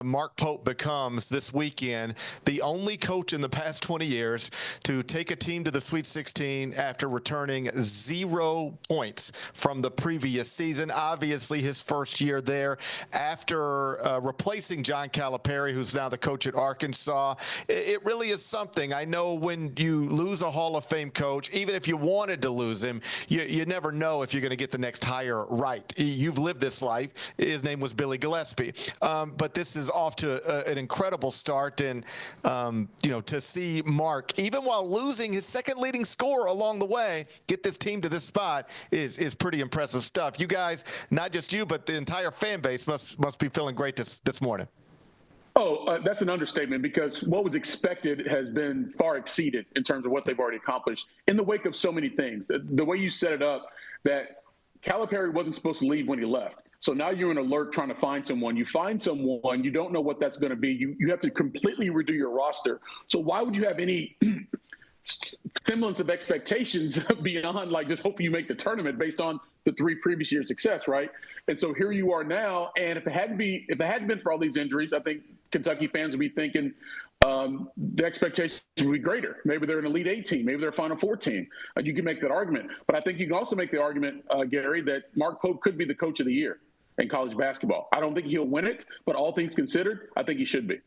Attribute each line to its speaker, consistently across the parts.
Speaker 1: Mark Pope becomes this weekend the only coach in the past 20 years to take a team to the Sweet 16 after returning 0 points from the previous season. Obviously, his first year there after replacing John Calipari, who's now the coach at Arkansas. It really is something. I know when you lose a Hall of Fame coach, even if you wanted to lose him, you never know if you're going to get the next hire right. You've lived this life. His name was Billy Gillispie. But this is off to an incredible start. And, to see Mark, even while losing his second leading scorer along the way, get this team to this spot is pretty impressive stuff. You guys, not just you, but the entire fan base must be feeling great this morning.
Speaker 2: That's an understatement, because what was expected has been far exceeded in terms of what they've already accomplished in the wake of so many things. The way you set it up, that Calipari wasn't supposed to leave when he left. So now you're in alert trying to find someone. You find someone, you don't know what that's going to be. You have to completely redo your roster. So why would you have any semblance of expectations beyond just hoping you make the tournament based on the 3 previous years' success, right? And so here you are now. And if it hadn't been for all these injuries, I think Kentucky fans would be thinking the expectations would be greater. Maybe they're an Elite 8 team. Maybe they're a Final Four team. You can make that argument. But I think you can also make the argument, Gary, that Mark Pope could be the coach of the year in college basketball. I don't think he'll win it, but all things considered, I think he should be.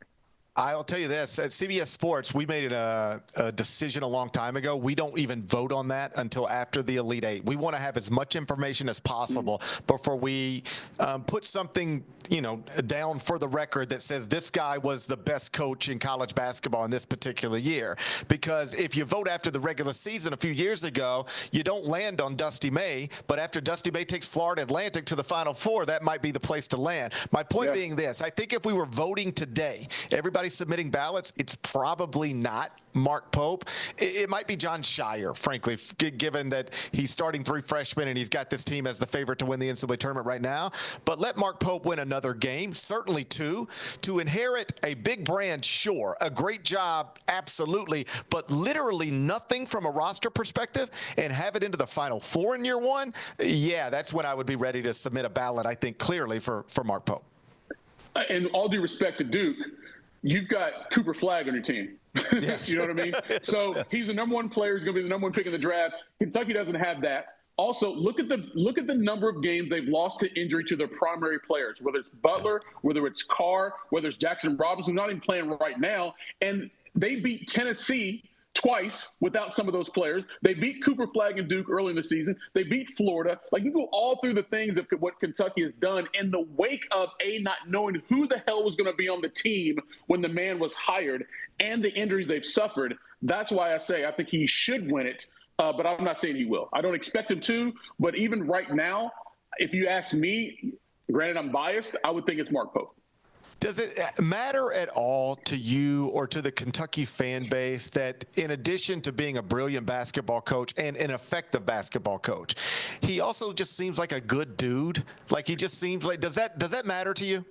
Speaker 1: I'll tell you this, at CBS Sports, we made a decision a long time ago. We don't even vote on that until after the Elite 8. We want to have as much information as possible before we put something, down for the record that says this guy was the best coach in college basketball in this particular year. Because if you vote after the regular season a few years ago, you don't land on Dusty May. But after Dusty May takes Florida Atlantic to the Final Four, that might be the place to land. My point being this, I think if we were voting today, everybody submitting ballots, it's probably not Mark Pope. It might be John Scheyer, frankly, given that he's starting 3 freshmen and he's got this team as the favorite to win the NCAA tournament right now. But let Mark Pope win another game, certainly 2, to inherit a big brand, sure, a great job, absolutely, but literally nothing from a roster perspective, and have it into the Final Four in year 1, yeah, that's when I would be ready to submit a ballot, I think, clearly for Mark Pope.
Speaker 2: And all due respect to Duke, you've got Cooper Flagg on your team.
Speaker 1: Yes.
Speaker 2: You know what I mean? So he's the number 1 player. He's going to be the number 1 pick in the draft. Kentucky doesn't have that. Also, look at the number of games they've lost to injury to their primary players, whether it's Butler, whether it's Carr, whether it's Jackson Robinson, who's not even playing right now. And they beat Tennessee twice without some of those players. They beat Cooper Flagg and Duke early in the season. They beat Florida. You go all through the things of what Kentucky has done in the wake of not knowing who the hell was going to be on the team when the man was hired, and the injuries they've suffered. That's why I say I think he should win it, but I'm not saying he will. I don't expect him to, but even right now, if you ask me, granted I'm biased, I would think it's Mark Pope.
Speaker 1: Does it matter at all to you or to the Kentucky fan base that in addition to being a brilliant basketball coach and an effective basketball coach, he also just seems like a good dude? He just seems like, does that matter to you?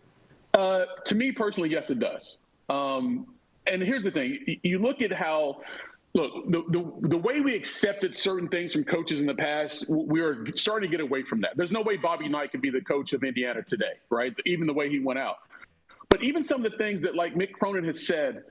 Speaker 2: To me personally, yes, it does. And here's the thing. You look at how the way we accepted certain things from coaches in the past, we are starting to get away from that. There's no way Bobby Knight could be the coach of Indiana today, right? Even the way he went out. But even some of the things that Mick Cronin has said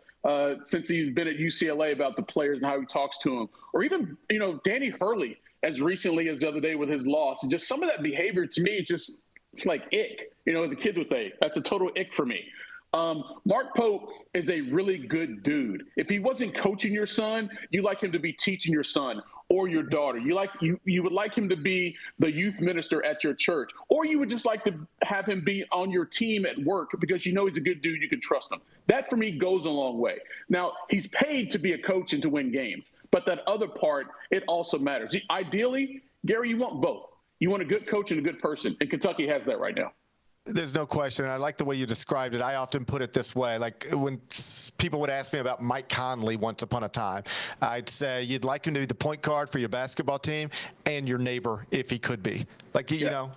Speaker 2: since he's been at UCLA about the players and how he talks to them, or even, Danny Hurley as recently as the other day with his loss, and just some of that behavior to me, it's like ick. As a kid would say, that's a total ick for me. Mark Pope is a really good dude. If he wasn't coaching your son, you like him to be teaching your son or your daughter. You would like him to be the youth minister at your church, or you would just like to have him be on your team at work because he's a good dude, you can trust him. That for me goes a long way. Now, he's paid to be a coach and to win games, but that other part, it also matters. Ideally, Gary, you want both. You want a good coach and a good person, and Kentucky has that right now.
Speaker 1: There's no question. I like the way you described it. I often put it this way. When people would ask me about Mike Conley once upon a time, I'd say you'd like him to be the point guard for your basketball team and your neighbor if he could be.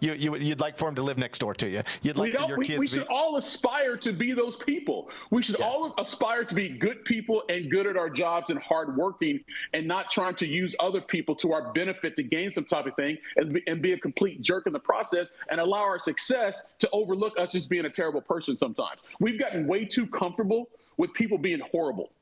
Speaker 1: You'd like for him to live next door to you. You'd like for your kids
Speaker 2: we should all aspire to be those people. We should all aspire to be good people and good at our jobs and hardworking, and not trying to use other people to our benefit to gain some type of thing and be a complete jerk in the process and allow our success to overlook us just being a terrible person sometimes. We've gotten way too comfortable with people being horrible,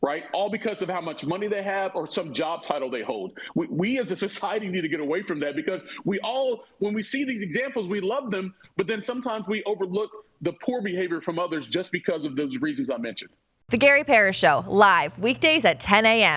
Speaker 2: right? All because of how much money they have or some job title they hold. We as a society need to get away from that, because when we see these examples, we love them, but then sometimes we overlook the poor behavior from others just because of those reasons I mentioned.
Speaker 3: The Gary Parrish Show, live weekdays at 10 a.m.